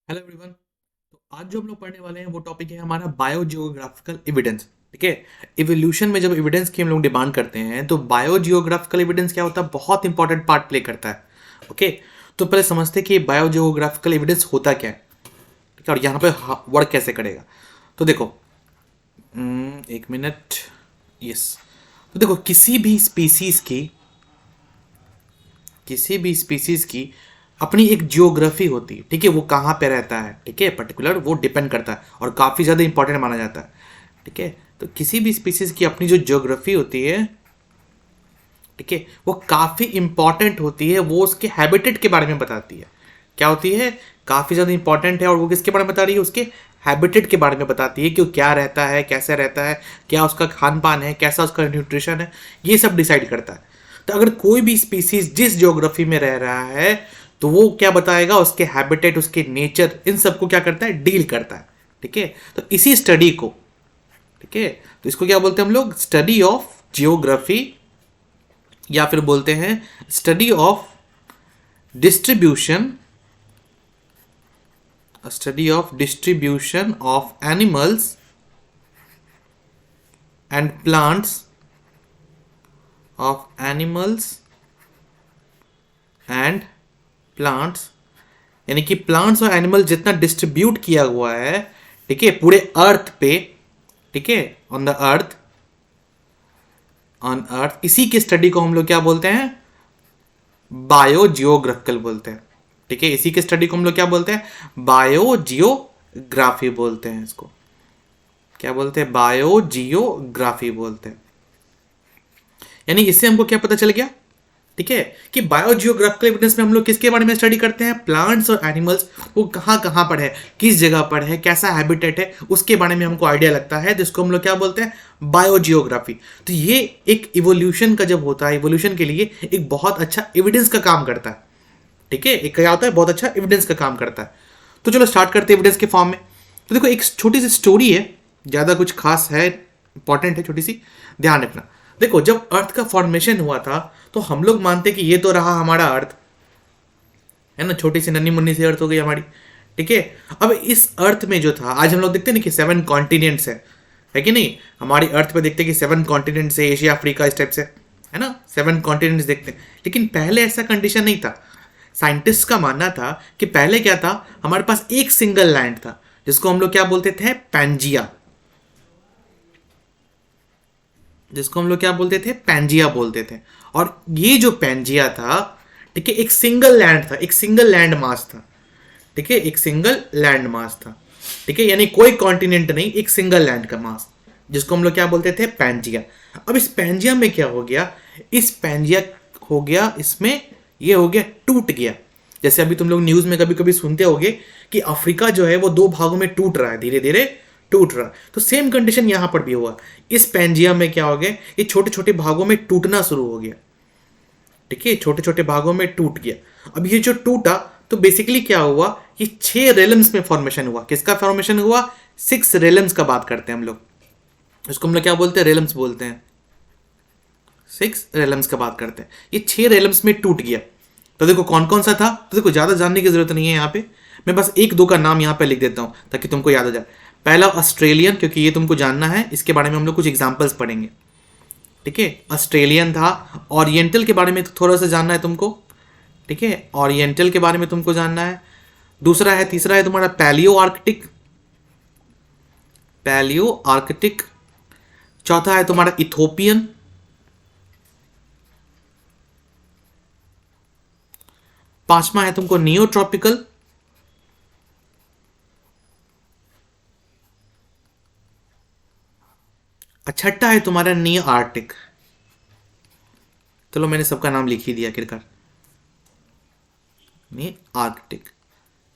Hello everyone. तो आज जो हम लोग पढ़ने वाले हैं वो टॉपिक है हमारा बायोजियोग्राफिकल एविडेंस। ठीक है। इवोल्यूशन में जब एविडेंस की हम लोग डिमांड करते हैं तो बायोजियोग्राफिकल एविडेंस क्या होता है, बहुत इंपॉर्टेंट पार्ट प्ले करता है। ओके। तो पहले समझते हैं कि बायोजियोग्राफिकल एविडेंस होता क्या है, ठीक है, और यहाँ पे वर्क कैसे करेगा। तो देखो, एक मिनट। यस। तो देखो, किसी भी स्पीसीज की अपनी एक जियोग्राफी होती है। ठीक है, वो कहाँ पे रहता है, ठीक है, पर्टिकुलर वो डिपेंड करता है और काफ़ी ज़्यादा इंपॉर्टेंट माना जाता है। ठीक है। तो किसी भी स्पीसीज की अपनी जो जियोग्राफी होती है, ठीक है, वो काफ़ी इंपॉर्टेंट होती है। वो उसके हैबिटेट के बारे में बताती है। क्या होती है, काफ़ी ज़्यादा इंपॉर्टेंट है। और वो किसके बारे में बता रही है, उसके हैबिटेट के बारे में बताती है कि वो क्या रहता है, कैसे रहता है, क्या उसका खान पान है, कैसा उसका न्यूट्रिशन है, ये सब डिसाइड करता है। तो अगर कोई भी स्पीसीज जिस ज्योग्राफी में रह रहा है तो वो क्या बताएगा, उसके हैबिटेट, उसके नेचर, इन सबको क्या करता है, डील करता है। ठीक है। तो इसी स्टडी को, ठीक है, तो इसको क्या बोलते हैं हम लोग, स्टडी ऑफ जियोग्राफी, या फिर बोलते हैं study of distribution, distribution of animals and plants, of animals and plants, यानी कि प्लांट्स और एनिमल जितना डिस्ट्रीब्यूट किया हुआ है, ठीक है, पूरे अर्थ पे, ठीक है, ऑन द अर्थ, इसी की स्टडी को हम लोग क्या बोलते हैं, बायोजियोग्राफिकल बोलते हैं। ठीक है, इसी की स्टडी को हम लोग क्या बोलते हैं, बायोजियोग्राफी बोलते हैं। इसको क्या बोलते हैं, बायोजियोग्राफी बोलते हैं। यानी इससे हमको क्या पता चल गया, ठीक है, कि बायोजियोग्राफिकल एविडेंस में हम लोग किसके बारे में स्टडी करते हैं, प्लांट्स और एनिमल्स, वो कहाँ कहाँ पर है, किस जगह पर है, कैसा हैबिटेट है, उसके बारे में हमको आइडिया लगता है, जिसको हम लोग क्या बोलते हैं, बायोजियोग्राफी। तो ये एक इवोल्यूशन का जब होता है, इवोल्यूशन के लिए एक बहुत अच्छा एविडेंस का काम करता है। ठीक है, एक क्या होता है, बहुत अच्छा एविडेंस का काम करता है। तो चलो स्टार्ट करते हैं एविडेंस के फॉर्म में। तो देखो, एक छोटी सी स्टोरी है, ज़्यादा कुछ खास है, इंपॉर्टेंट है, छोटी सी, ध्यान रखना। देखो, जब अर्थ का फॉर्मेशन हुआ था तो हम लोग मानते कि ये तो रहा हमारा अर्थ, है ना, छोटी सी नन्ही मुन्नी सी अर्थ हो गई हमारी। ठीक है। अब इस अर्थ में जो था, आज हम लोग देखते हैं ना कि 7 कॉन्टिनेंट्स है कि नहीं, हमारी अर्थ पे देखते हैं कि 7 कॉन्टिनेंट्स है, एशिया अफ्रीका इस टाइप से, है ना, 7 कॉन्टिनेंट्स देखते हैं। लेकिन पहले ऐसा कंडीशन नहीं था। साइंटिस्ट का मानना था कि पहले क्या था, हमारे पास एक सिंगल लैंड था, जिसको हम लोग क्या बोलते थे, पैंजिया, जिसको हम लोग क्या बोलते थे, पैंजिया बोलते थे। और ये जो पैंजिया था, ठीक है, एक सिंगल लैंड था, एक सिंगल लैंड मास था। ठीक है, एक सिंगल लैंड मास था। ठीक है, यानी कोई कॉन्टिनेंट नहीं, एक सिंगल लैंड का मास, जिसको हम लोग क्या बोलते थे, पैंजिया। अब इस पैंजिया में क्या हो गया, इस पैंजिया हो गया, इसमें ये हो गया, टूट गया। जैसे अभी तुम लोग न्यूज में कभी कभी सुनते होगे कि अफ्रीका जो है वो 2 भागों में टूट रहा है, धीरे धीरे टूट रहा है। तो सेम कंडीशन यहां पर भी हुआ। इस पैंजिया में क्या हो गया, ये छोटे छोटे भागों में टूटना शुरू हो गया। ठीक है, छोटे छोटे भागों में टूट गया। अब ये जो टूटा तो बेसिकली क्या हुआ, ये 6 रेलम्स में फॉर्मेशन हुआ। किसका फॉर्मेशन हुआ, 6 रेलम्स का बात करते हैं हम लोग, इसको हम लोग क्या बोलते हैं, रेलम्स बोलते हैं। 6 रेलम्स का बात करते हैं, ये 6 रेलम्स में टूट गया। तो देखो कौन कौन सा था, तो देखो ज्यादा जानने की जरूरत नहीं है यहाँ पे, मैं बस 1-2 का नाम यहाँ पे लिख देता हूँ ताकि तुमको याद आ जाए। पहला ऑस्ट्रेलियन, क्योंकि ये तुमको जानना है, इसके बारे में हम लोग कुछ एग्जाम्पल्स पढ़ेंगे। ठीक है, ऑस्ट्रेलियन था। ओरिएंटल के बारे में तो थोड़ा सा जानना है तुमको। ठीक है, ओरिएंटल के बारे में तुमको जानना है। तीसरा है तुम्हारा पैलियो आर्कटिक, पैलियो आर्कटिक। चौथा है तुम्हारा इथोपियन। पांचवा है तुमको नियो ट्रॉपिकल। छठा है तुम्हारा नियो आर्टिक। चलो मैंने सबका नाम लिख ही दिया आखिरकार, नियो आर्कटिक।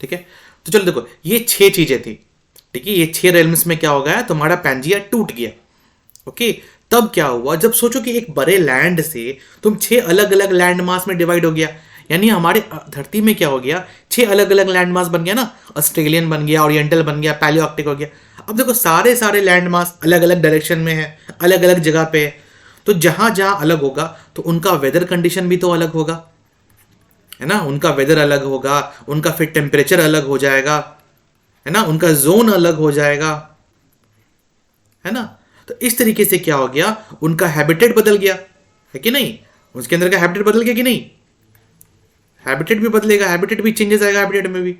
ठीक है, तो चलो देखो, ये 6 चीजें थी। ठीक है, ये 6 रेलम्स में क्या हो गया, तुम्हारा पैंजिया टूट गया। ओके। तब क्या हुआ, जब सोचो कि एक बड़े लैंड से तुम 6 अलग अलग लैंड मास में डिवाइड हो गया, यानी हमारे धरती में क्या हो गया, 6 अलग अलग लैंड मास बन गया ना, ऑस्ट्रेलियन बन गया, ओरिएंटल बन गया, पैलियो आर्कटिक हो गया। अब देखो सारे सारे लैंड मास अलग अलग डायरेक्शन में है, अलग अलग जगह पे है। तो जहां जहां अलग होगा तो उनका वेदर कंडीशन भी तो अलग होगा, है ना, उनका वेदर अलग होगा, उनका फिर टेम्परेचर अलग हो जाएगा। है ना, उनका जोन अलग हो जाएगा, है ना। तो इस तरीके से क्या हो गया, उनका हैबिटेट बदल गया, है कि नहीं, उसके अंदर का हैबिटेट बदल गया कि नहीं, हैबिटेट भी बदलेगा, हैबिटेट भी चेंजेस आएगा हैबिटेट में भी।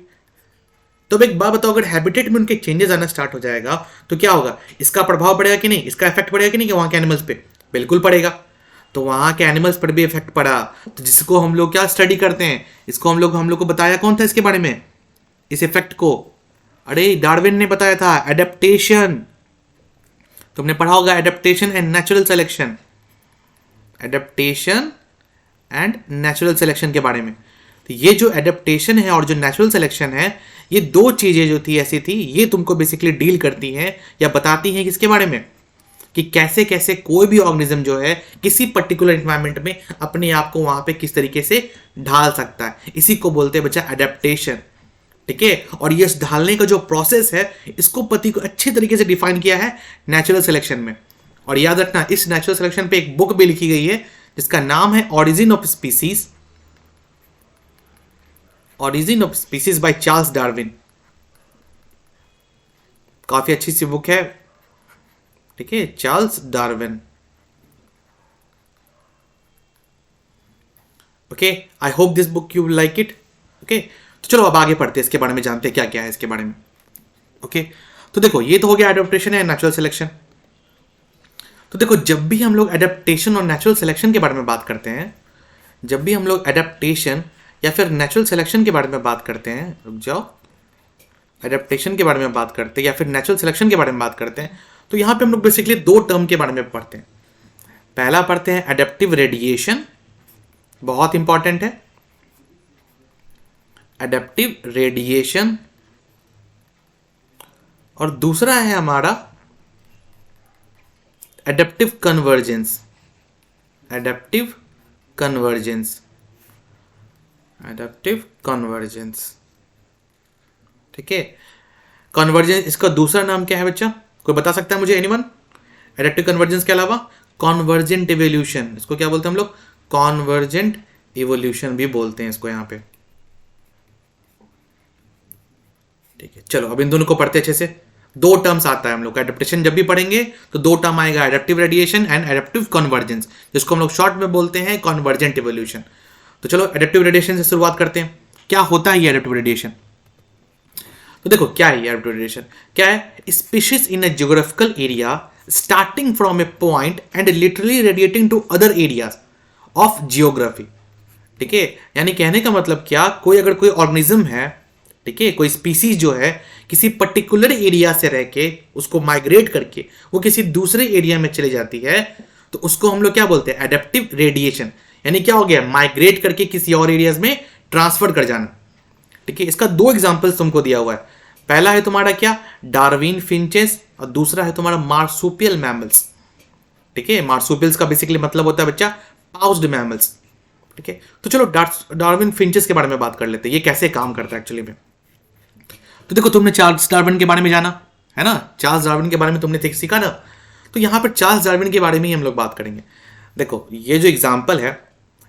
तो अब एक बात बताओ, अगर हैबिटेट में उनके चेंजेस आना स्टार्ट हो जाएगा तो क्या होगा, इसका प्रभाव पड़ेगा कि नहीं, इसका इफेक्ट पड़ेगा कि नहीं, कि वहां के एनिमल्स पे, बिल्कुल पड़ेगा। तो वहां के एनिमल्स पर भी इफेक्ट पड़ा, तो जिसको हम लोग क्या स्टडी करते हैं, इसको हम लोग को बताया कौन था इसके बारे में, इस इफेक्ट को, अरे डार्विन ने बताया था, एडेप्टेशन। तुमने पढ़ा होगा adaptation and natural selection, adaptation and natural selection के बारे में। तो ये जो एडेप्टेशन है और जो नेचुरल सिलेक्शन है, ये दो चीजें जो थी ऐसी थी, ये तुमको बेसिकली डील करती हैं या बताती हैं किसके बारे में, कि कैसे कैसे कोई भी ऑर्गेनिज्म जो है किसी पर्टिकुलर एनवायरनमेंट में अपने आप को वहां पे किस तरीके से ढाल सकता है। इसी को बोलते हैं बच्चा एडेप्टेशन, ठीक है। और ये ढालने का जो प्रोसेस है, इसको पति को अच्छे तरीके से डिफाइन किया है नेचुरल सिलेक्शन में। और याद रखना, इस नेचुरल सिलेक्शन पे एक बुक भी लिखी गई है जिसका नाम है origin of species, origin of species by Charles Darwin. काफी अच्छी सी बुक है, ठीक है, Charles Darwin. Okay, I hope this book you like it. Okay, तो चलो अब आगे पढ़ते हैं, इसके बारे में जानते हैं क्या क्या है इसके बारे में। ओके, तो देखो ये तो हो गया एडेप्टेशन एंड नेचुरल सिलेक्शन। तो देखो जब भी हम लोग एडेप्टेशन और नेचुरल सिलेक्शन के बारे में बात करते हैं, जब भी हम लोग एडेप्टेशन या फिर नेचुरल सिलेक्शन के बारे में बात करते हैं, रुक जाओ, एडेप्टेशन के बारे में बात करते हैं या फिर नेचुरल सिलेक्शन के बारे में बात करते हैं, तो यहां पे हम लोग बेसिकली दो टर्म के बारे में पढ़ते हैं। पहला पढ़ते हैं एडेप्टिव रेडिएशन, बहुत इंपॉर्टेंट है, एडेप्टिव रेडिएशन। और दूसरा है हमारा adaptive convergence, adaptive convergence, adaptive convergence, ठीक है। कन्वर्जेंस, इसका दूसरा नाम क्या है बच्चा, कोई बता सकता है मुझे, एनीवन? एडेप्टिव कन्वर्जेंस के अलावा कॉन्वर्जेंट इवोल्यूशन, इसको क्या बोलते हैं हम लोग, कॉन्वर्जेंट इवोल्यूशन भी बोलते हैं इसको यहाँ पे, ठीक है। चलो अब इन दोनों को पढ़ते अच्छे से। दो टर्म्स आता है हम लोग, एडेप्टेशन जब भी पढ़ेंगे तो दो टर्म आएगा, adaptive radiation and adaptive convergence, जिसको हम लोग शॉर्ट में बोलते हैं कॉन्वर्जेंट इवोल्यूशन। तो चलो एडेप्टिव रेडिएशन से शुरुआत करते हैं। क्या होता है ये एडेप्टिव रेडिएशन? तो देखो क्या है ये एडेप्टिव रेडिएशन, क्या है, species in a geographical area starting from a point and literally radiating to other areas of geography, ठीक है। यानी कहने का मतलब क्या, कोई अगर कोई ऑर्गेनिज्म है, ठीक है, कोई स्पीसीज जो है किसी पर्टिकुलर एरिया से रह के उसको माइग्रेट करके वो किसी दूसरे एरिया में चली जाती है, तो उसको हम लोग क्या बोलते हैं, एडेप्टिव रेडिएशन। यानी क्या हो गया, माइग्रेट करके किसी और एरियाज में ट्रांसफर कर जाना, ठीक है। इसका दो एग्जांपल्स तुमको दिया हुआ है। पहला है तुम्हारा क्या, डार्विन फिंचेस, और दूसरा है तुम्हारा मार्सुपियल मैमल्स, ठीक है। मार्सुपियल्स का बेसिकली मतलब होता है बच्चा पाउस्ड मैमल्स, ठीक है। तो चलो डार्विन फिंचेस के बारे में बात कर लेते हैं, ये कैसे काम करता है एक्चुअली में। तो देखो तुमने चार्ल्स डार्विन के बारे में जाना है ना, चार्ल्स डार्विन के बारे में तुमने सीखा ना, तो यहां पर चार्ल्स डार्विन के बारे में ही हम लोग बात करेंगे। देखो ये जो एग्जाम्पल है,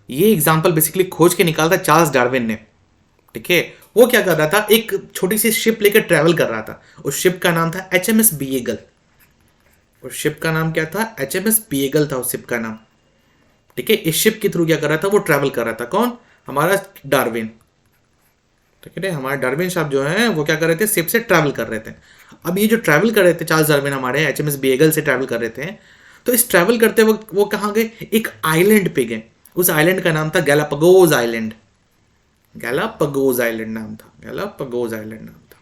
ये एग्जाम्पल बेसिकली खोज के निकाला था चार्ल्स डार्विन ने, ठीक है। वो क्या कर रहा था, एक छोटी सी शिप लेकर ट्रेवल कर रहा था, उस शिप का नाम था HMS बीएगल, उस शिप का नाम क्या था, HMS बीएगल था उस शिप का नाम, ठीक है। इस शिप के थ्रू क्या कर रहा था, वो ट्रैवल कर रहा था, कौन, हमारा डार्विन, ठीक है। हमारे डार्विन साहब जो है वो क्या कर रहे थे, शिप से ट्रैवल कर रहे थे। अब ये जो ट्रैवल कर रहे थे चार्ल्स डार्विन हमारे HMS बीएगल से ट्रैवल कर रहे थे, तो इस ट्रैवल करते वक्त वो कहाँ गए, एक आइलैंड पे गए, उस आइलैंड का नाम था गैलापागोस आइलैंड, गैलापागोस आइलैंड नाम था, गैलापागोस आइलैंड नाम था,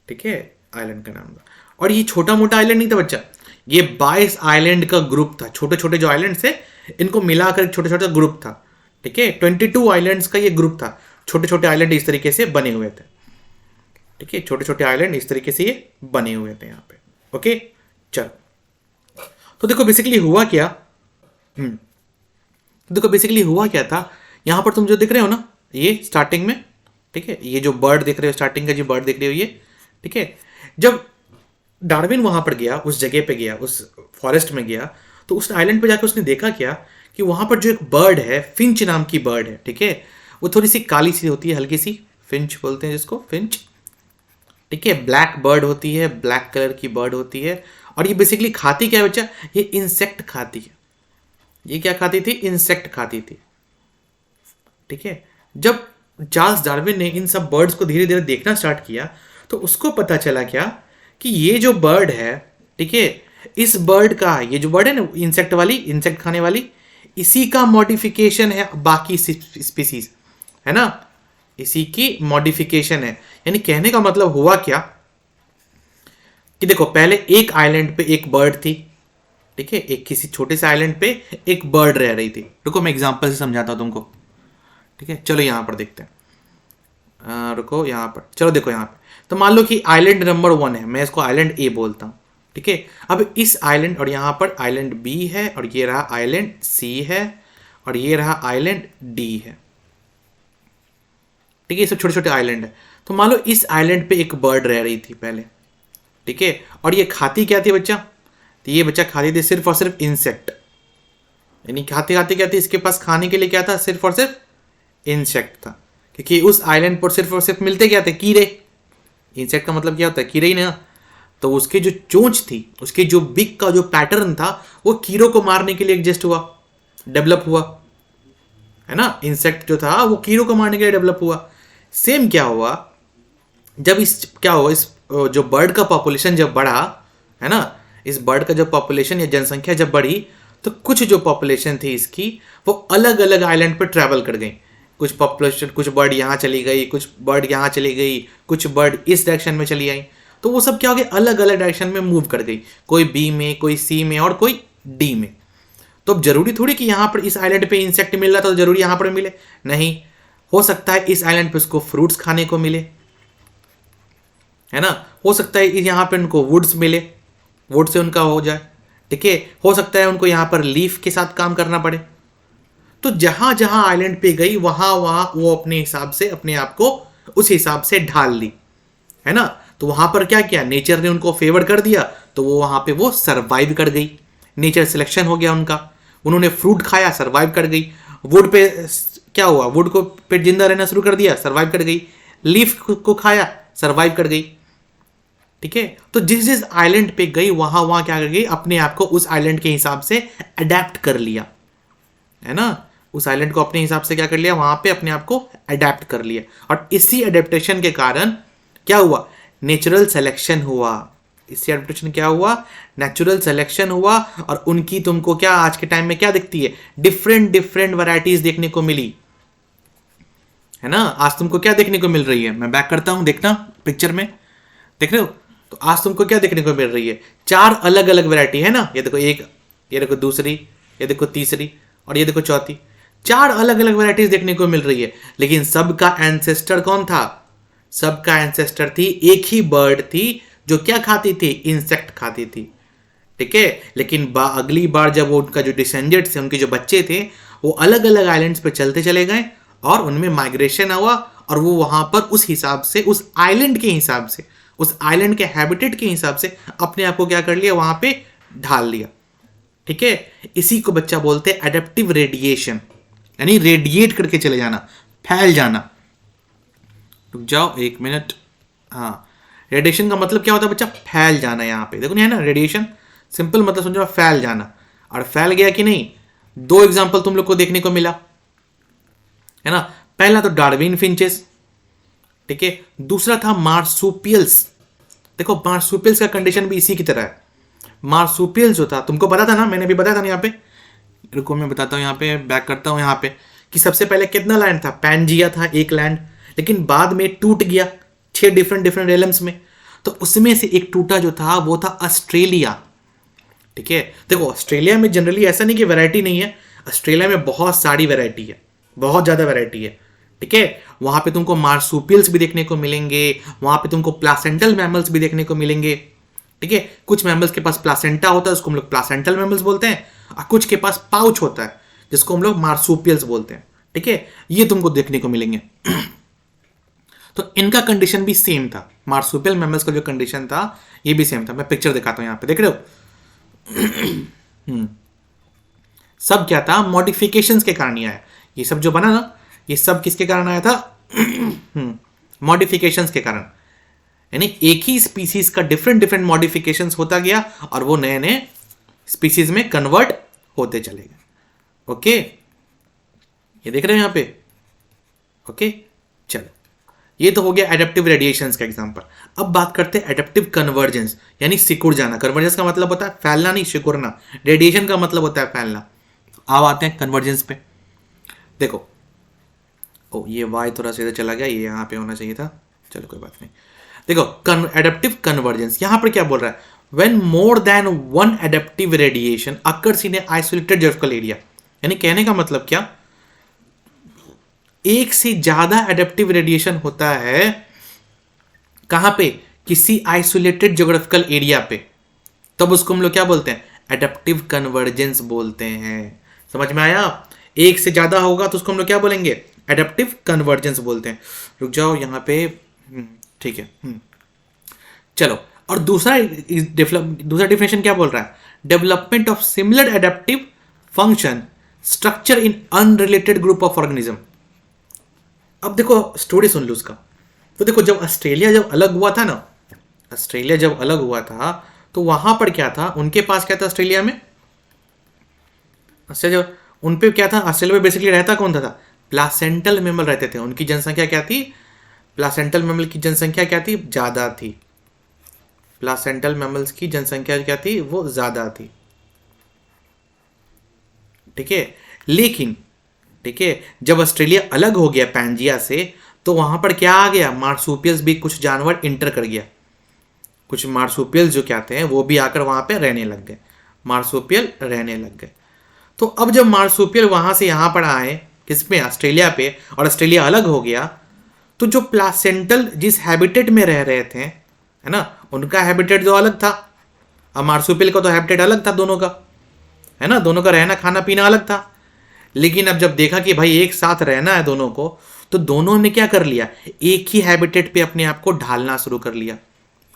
ठीक है, आइलैंड का नाम था। और ये छोटा मोटा आइलैंड नहीं था बच्चा, ये 22 आइलैंड का ग्रुप था, छोटे छोटे जो आइलैंड थे इनको मिलाकर छोटे छोटे ग्रुप था, ठीक है। 22 आइलैंड्स का ये ग्रुप था, छोटे छोटे आइलैंड इस तरीके से बने हुए थे, ठीक है, छोटे छोटे आइलैंड इस तरीके से ये बने हुए थे यहाँ पे। ओके चलो, तो देखो बेसिकली हुआ क्या, देखो बेसिकली हुआ क्या था, यहां पर तुम जो दिख रहे हो ना, ये स्टार्टिंग में, ठीक है, ये जो बर्ड दिख रहे हो, स्टार्टिंग का जो बर्ड दिख रही हो ये, ठीक है। जब डार्विन वहां पर गया, उस जगह पे गया, उस फॉरेस्ट में गया, तो उस आइलैंड पे जाकर उसने देखा क्या कि वहां पर जो एक बर्ड है, फिंच नाम की बर्ड है, ठीक है, वो थोड़ी सी काली सी होती है, हल्की सी फिंच बोलते हैं जिसको, फिंच। ठीक है, ब्लैक बर्ड होती है, ब्लैक कलर की बर्ड होती है। और ये बेसिकली खाती क्या है बच्चा, ये इंसेक्ट खाती है। ये क्या खाती थी, इंसेक्ट खाती थी। ठीक है, जब चार्ल्स डार्विन ने इन सब बर्ड्स को धीरे धीरे देखना स्टार्ट किया तो उसको पता चला क्या कि ये जो बर्ड है, ठीक है, इस बर्ड का, ये जो बर्ड है ना इंसेक्ट वाली, इंसेक्ट खाने वाली, इसी का मॉडिफिकेशन है बाकी स्पीसीज, है ना, इसी की मॉडिफिकेशन है। यानी कहने का मतलब हुआ क्या कि देखो पहले एक आइलैंड पे एक बर्ड थी, ठीक है, एक किसी छोटे से आइलैंड पे एक बर्ड रह रही थी। रुको मैं एग्जांपल से समझाता हूं तुमको। ठीक है, चलो यहां पर देखते हैं। रुको यहाँ पर, चलो देखो यहाँ पे, तो मान लो कि आइलैंड नंबर 1 है, मैं इसको आइलैंड ए बोलता हूँ। ठीक है, अब इस आइलैंड, और यहाँ पर आइलैंड बी है, और ये रहा आइलैंड सी है, और ये रहा आइलैंड डी है। ठीक है, ये सब छोटे छोटे आइलैंड है। तो मान लो इस आइलैंड पे एक बर्ड रह रही थी पहले। ठीक है, और ये खाती क्या थी बच्चा, तो ये बच्चा खाती थी सिर्फ और सिर्फ इंसेक्ट। यानी खाते खाते क्या थी, इसके पास खाने के लिए क्या था, सिर्फ और सिर्फ इंसेक्ट था। क्योंकि उस आइलैंड पर सिर्फ और सिर्फ मिलते क्या थे, कीड़े। इंसेक्ट का मतलब क्या होता है, कीड़े ही ना। तो उसकी जो चोंच थी, उसके जो बिग का जो पैटर्न था, वो कीड़ों को मारने के लिए एडजस्ट हुआ, डेवलप हुआ, है ना। इंसेक्ट जो था वो कीड़ों को मारने के लिए डेवलप हुआ। सेम क्या हुआ, जब इस क्या हुआ, इस जो बर्ड का पॉपुलेशन जब बढ़ा, है ना, इस बर्ड का जो पॉपुलेशन या जनसंख्या जब बढ़ी, तो कुछ जो पॉपुलेशन थी इसकी, वो अलग अलग आइलैंड पर ट्रैवल कर गई। कुछ पॉपुलेशन, कुछ बर्ड यहाँ चली गई, कुछ बर्ड यहाँ चली गई, कुछ बर्ड इस डायरेक्शन में चली आई। तो वो सब क्या हो गया, अलग अलग डायरेक्शन में मूव कर गई, कोई बी में, कोई सी में, और कोई डी में। तो अब जरूरी थोड़ी कि यहाँ पर इस आइलैंड पे इंसेक्ट मिल रहा था तो जरूरी यहाँ पर मिले, नहीं। हो सकता है इस आइलैंड पे उसको फ्रूट्स खाने को मिले, है ना। हो सकता है यहाँ पे उनको वुड्स मिले, वुड से उनका हो जाए। ठीक है, हो सकता है उनको यहाँ पर लीफ के साथ काम करना पड़े। तो जहां जहां आइलैंड पे गई, वहां वहां वो अपने हिसाब से अपने आप को उस हिसाब से ढाल ली, है ना। तो वहां पर क्या किया, नेचर ने उनको फेवर कर दिया, तो वो वहां पे वो सरवाइव कर गई। नेचर सिलेक्शन हो गया उनका, उन्होंने फ्रूट खाया, सरवाइव कर गई। वुड पे क्या हुआ, वुड को पे जिंदा रहना शुरू कर दिया, सरवाइव कर गई। लीफ को खाया, सरवाइव कर गई। ठीक है, तो जिस जिस आइलैंड पे गई, वहां वहां क्या कर गई, अपने आप को उस आइलैंड के हिसाब से अडेप्ट कर लिया, है ना। उस आइलैंड को अपने हिसाब से क्या कर लिया, वहां पे अपने आप को अडेप्ट कर लिया। और इसी अडेप्टेशन के कारण क्या हुआ, नेचुरल सिलेक्शन हुआ। इससे एडप्टेशन क्या हुआ, नेचुरल सिलेक्शन हुआ। और उनकी तुमको क्या आज के टाइम में क्या दिखती है, डिफरेंट डिफरेंट वैरायटीज देखने को मिली, है ना। आज तुमको क्या देखने को मिल रही है, मैं बैक करता हूं, देखना पिक्चर में, देख रहे हो। तो आज तुमको क्या देखने को मिल रही है, 4 अलग अलग वैरायटी, है ना। ये देखो एक, ये देखो दूसरी, ये देखो तीसरी, और ये देखो चौथी। 4 अलग अलग वैरायटीज देखने को मिल रही है। लेकिन सबका एंसेस्टर कौन था, सबका एंसेस्टर थी एक ही बर्ड थी, जो क्या खाती थी, इंसेक्ट खाती थी। ठीक है, लेकिन अगली बार जब वो उनका जो डिसेंडेंट्स थे, उनके जो बच्चे थे, वो अलग अलग आइलैंड्स पे चलते चले गए, और उनमें माइग्रेशन हुआ, और वो वहां पर उस हिसाब से, उस आइलैंड के हिसाब से, उस आइलैंड के हैबिटेट के हिसाब से अपने आप को क्या कर लिया, वहां पे ढाल लिया। ठीक है, इसी को बच्चा बोलते हैं एडेप्टिव रेडिएशन, यानी रेडिएट करके चले जाना, फैल जाना। रुक जाओ 1 मिनट। हाँ, रेडिएशन का मतलब क्या होता है बच्चा, फैल जाना। यहाँ पे देखो नहीं है ना, रेडिएशन सिंपल मतलब समझो, फैल जाना। और फैल गया कि नहीं, 2 एग्जांपल तुम लोग को देखने को मिला, है ना। पहला तो डार्विन फिंचेस, ठीक है। दूसरा था मार्सुपियल्स। देखो मार्सुपियल्स का कंडीशन भी इसी की तरह है। मार्सुपियल्स जो था, तुमको पता था ना, मैंने भी बताया था ना यहाँ पे। रुको मैं बताता हूँ, यहाँ पे बैक करता हूँ यहाँ पे, कि सबसे पहले कितना लैंड था, पैंजिया था एक लैंड, लेकिन बाद में टूट गया 6 डिफरेंट डिफरेंट रेलम्स में। तो उसमें से एक टूटा जो था वो था ऑस्ट्रेलिया। ठीक है, देखो ऑस्ट्रेलिया में जनरली ऐसा नहीं कि वैरायटी नहीं है, ऑस्ट्रेलिया में बहुत सारी वैरायटी है, बहुत ज़्यादा वैरायटी है। ठीक है, वहाँ पे तुमको मार्सुपियल्स भी देखने को मिलेंगे, वहाँ पे तुमको प्लासेंटल मैमल्स भी देखने को मिलेंगे। ठीक है, कुछ मैमल्स के पास प्लासेंटा होता है, उसको हम लोग प्लासेंटल मैमल्स बोलते हैं, और कुछ के पास पाउच होता है, जिसको हम लोग मार्सुपियल्स बोलते हैं। ठीक है, ये तुमको देखने को मिलेंगे। तो इनका कंडीशन भी सेम था, मार्सुपियल मैमल्स का जो कंडीशन था ये भी सेम था। मैं पिक्चर दिखाता हूँ यहाँ पे, देख रहे हो। सब क्या था, मॉडिफिकेशंस के कारण ही आया। ये सब जो बना ना, ये सब किसके कारण आया था, मॉडिफिकेशंस के कारण, यानी एक ही स्पीसीज का डिफरेंट डिफरेंट मॉडिफिकेशंस होता गया और वो नए नए स्पीसीज में कन्वर्ट होते चले गए। ओके, ये देख रहे हैं यहां पे। ओके, चलो, ये तो हो गया एडेप्टिव रेडिएशंस का एग्जांपल। अब बात करते हैं एडेप्टिव कन्वर्जेंस, यानी सिकुड़ जाना। कन्वर्जेंस का मतलब होता है फैलना, नहीं सिकुड़ना। रेडिएशन का मतलब होता है फैलना। अब आते हैं कन्वर्जेंस पे। देखो, ओ ये वाई थोड़ा सा इधर चला गया, ये यहाँ पे होना चाहिए था, चलो कोई बात नहीं। देखो, एडेप्टिव कन्वर्जेंस यहां पर क्या बोल रहा है, when more than one adaptive radiation occurs in A isolated geographical area, यानी कहने का मतलब क्या, एक से ज्यादा एडेप्टिव रेडिएशन होता है कहां पे, किसी आइसोलेटेड ज्योग्राफिकल एरिया पे, तब उसको हम लोग क्या बोलते हैं, एडेप्टिव कन्वर्जेंस बोलते हैं। समझ में आया? एक से ज्यादा होगा तो उसको हम लोग क्या बोलेंगे, एडेप्टिव कन्वर्जेंस बोलते हैं। रुक जाओ यहां पे, ठीक है। चलो, और दूसरा डिफिनेशन क्या बोल रहा है, development of similar adaptive function structure in unrelated group of organism. अब देखो स्टोरी सुन लो उसका। तो देखो, जब ऑस्ट्रेलिया जब अलग हुआ था ना, ऑस्ट्रेलिया जब अलग हुआ था तो वहां पर क्या था, उनके पास क्या था ऑस्ट्रेलिया में, अच्छा जब उन पे क्या था, ऑस्ट्रेलिया में बेसिकली रहता कौन था, प्लासेंटल मेमल रहते थे। उनकी जनसंख्या क्या थी, प्लासेंटल मेमल की जनसंख्या क्या थी, ज्यादा थी। प्लासेंटल मेमल्स की जनसंख्या क्या थी, वो ज्यादा थी। ठीक है, लेकिन ठीक है, जब ऑस्ट्रेलिया अलग हो गया पैंजिया से, तो वहां पर क्या आ गया, मार्सुपियल्स भी, कुछ जानवर इंटर कर गया। कुछ मार्सुपियल्स जो कहते हैं वो भी आकर वहां पे रहने लग गए, मार्सुपियल रहने लग गए। तो अब जब मार्सुपियल वहां से यहां पर आए, किसमें, ऑस्ट्रेलिया पे, और ऑस्ट्रेलिया अलग हो गया, तो जो प्लासेंटल जिस हैबिटेट में रह रहे थे, है ना, उनका हैबिटेट जो अलग था, अब मार्सुपियल का तो हैबिटेट अलग था दोनों का, है ना, दोनों का रहना खाना पीना अलग था। लेकिन अब जब देखा कि भाई एक साथ रहना है दोनों को, तो दोनों ने क्या कर लिया, एक ही हैबिटेट पे अपने आप को ढालना शुरू कर लिया।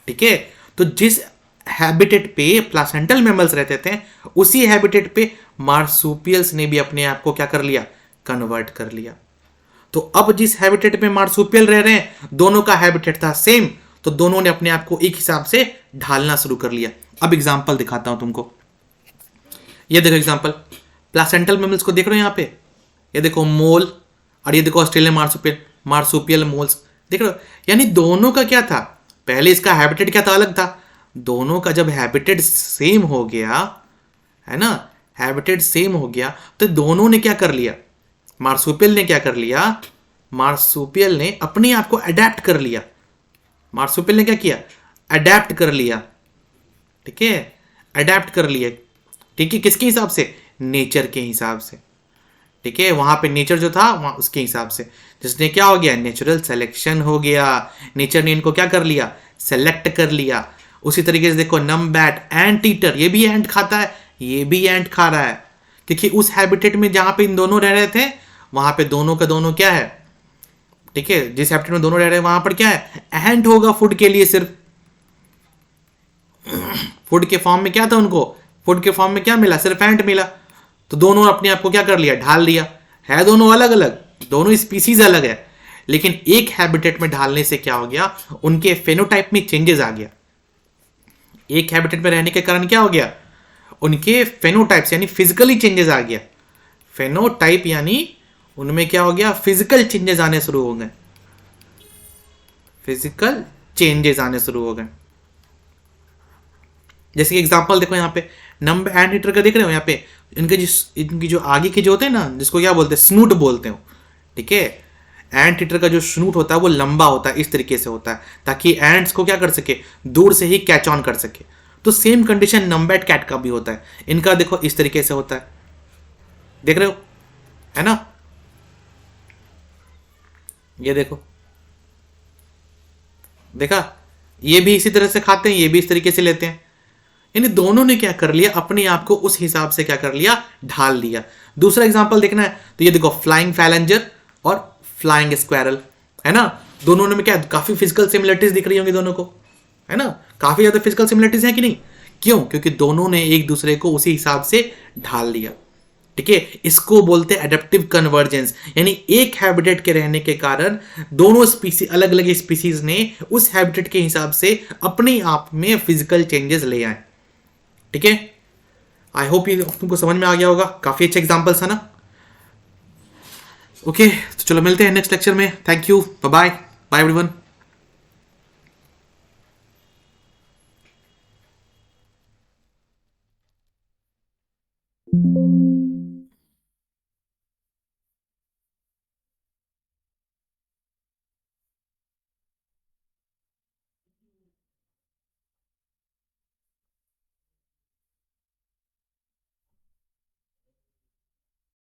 ठीक है, तो जिस हैबिटेट पे प्लासेंटल मैमल्स रहते थे, उसी हैबिटेट पे मार्सुपियल्स ने भी अपने आप को क्या कर लिया, कन्वर्ट कर लिया। तो अब जिस हैबिटेट पे मार्सुपियल रह रहे हैं, दोनों का हैबिटेट था सेम, तो दोनों ने अपने आप को एक हिसाब से ढालना शुरू कर लिया। अब एग्जाम्पल दिखाता हूं तुमको, ये देखो एग्जाम्पल, प्लासेंटल मैमल्स को देख रहे हो यहाँ पे, ये देखो मोल, और ये देखो ऑस्ट्रेलियन मार्सुपियल, मार्सुपियल मोल्स, देख रहे हो, यानी दोनों का क्या था, पहले इसका हैबिटेट क्या था, अलग था। दोनों का जब हैबिटेट सेम हो गया, है ना, हैबिटेट सेम हो गया, तो दोनों ने क्या कर लिया, मार्सुपियल ने क्या कर लिया, मार्सुपियल ने अपने आप को अडेप्ट कर लिया। मार्सुपियल ने क्या किया, अडेप्ट कर लिया। ठीक है, अडेप्ट कर लिया। ठीक है, किसके हिसाब से, नेचर के हिसाब से। ठीक है, वहां पे नेचर जो था वहां उसके हिसाब से, जिसने क्या हो गया, नेचुरल सिलेक्शन हो गया, नेचर ने इनको क्या कर लिया, सेलेक्ट कर लिया। उसी तरीके से देखो नमबैट, एंट ईटर, ये भी एंट खाता है, ये भी एंट खा रहा है, क्योंकि उस हैबिटेट में जहां पे इन दोनों रह रहे थे, वहां पे दोनों का दोनों क्या है, ठीक है, जिस हैबिटेट में दोनों रह रहे हैं वहां पर क्या है, एंट होगा फूड के लिए, सिर्फ फूड के फॉर्म में क्या था उनको, फूड के फॉर्म में क्या मिला, सिर्फ एंट मिला। तो दोनों अपने आप को क्या कर लिया, ढाल लिया। है दोनों अलग अलग, दोनों स्पीसीज अलग है, लेकिन एक हैबिटेट में ढालने से क्या हो गया, उनके फेनोटाइप में चेंजेस आ गया। एक हैबिटेट में रहने के कारण क्या हो गया, उनके फेनोटाइप्स यानी फिजिकली चेंजेस आ गया। फेनोटाइप यानी उनमें क्या हो गया, फिजिकल चेंजेस आने शुरू हो गए, फिजिकल चेंजेस आने शुरू हो गए। जैसे कि एग्जांपल देखो यहाँ पे, नंबर एंड हीटर का देख रहे हो यहाँ पे, इनकी जो आगे के जो होते हैं ना, जिसको क्या बोलते हैं, स्नूट बोलते हो। ठीक है, एंट हीटर का जो स्नूट होता है वो लंबा होता है, इस तरीके से होता है, ताकि एंट्स को क्या कर सके, दूर से ही कैच ऑन कर सके। तो सेम कंडीशन नंबैट कैट का भी होता है। इनका देखो इस तरीके से होता है, देख रहे हो, है ना, ये देखो, देखा, ये भी इसी तरह से खाते हैं, ये भी इस तरीके से लेते हैं। यानी दोनों ने क्या कर लिया, अपने आप को उस हिसाब से क्या कर लिया, ढाल लिया। दूसरा एग्जांपल देखना है तो ये देखो, फ्लाइंग फैलेंजर और फ्लाइंग स्क्वायरल, है ना, दोनों में क्या काफी फिजिकल सिमिलरिटीज दिख रही होंगी दोनों को, है ना, काफी ज्यादा फिजिकल सिमिलरिटीज है कि नहीं, क्यों, क्योंकि दोनों ने एक दूसरे को उसी हिसाब से ढाल लिया। ठीक है, इसको बोलते हैं एडेप्टिव कन्वर्जेंस, यानी एक हैबिटेट के रहने के कारण दोनों स्पीसीज, अलग अलग स्पीसीज ने उस हैबिटेट के हिसाब से अपने आप में फिजिकल चेंजेस ले आए। ठीक है, आई होप ये तुमको समझ में आ गया होगा, काफी अच्छे एग्जांपल्स है ना। ओके, तो चलो मिलते हैं नेक्स्ट लेक्चर में। Thank you, bye bye bye everyone.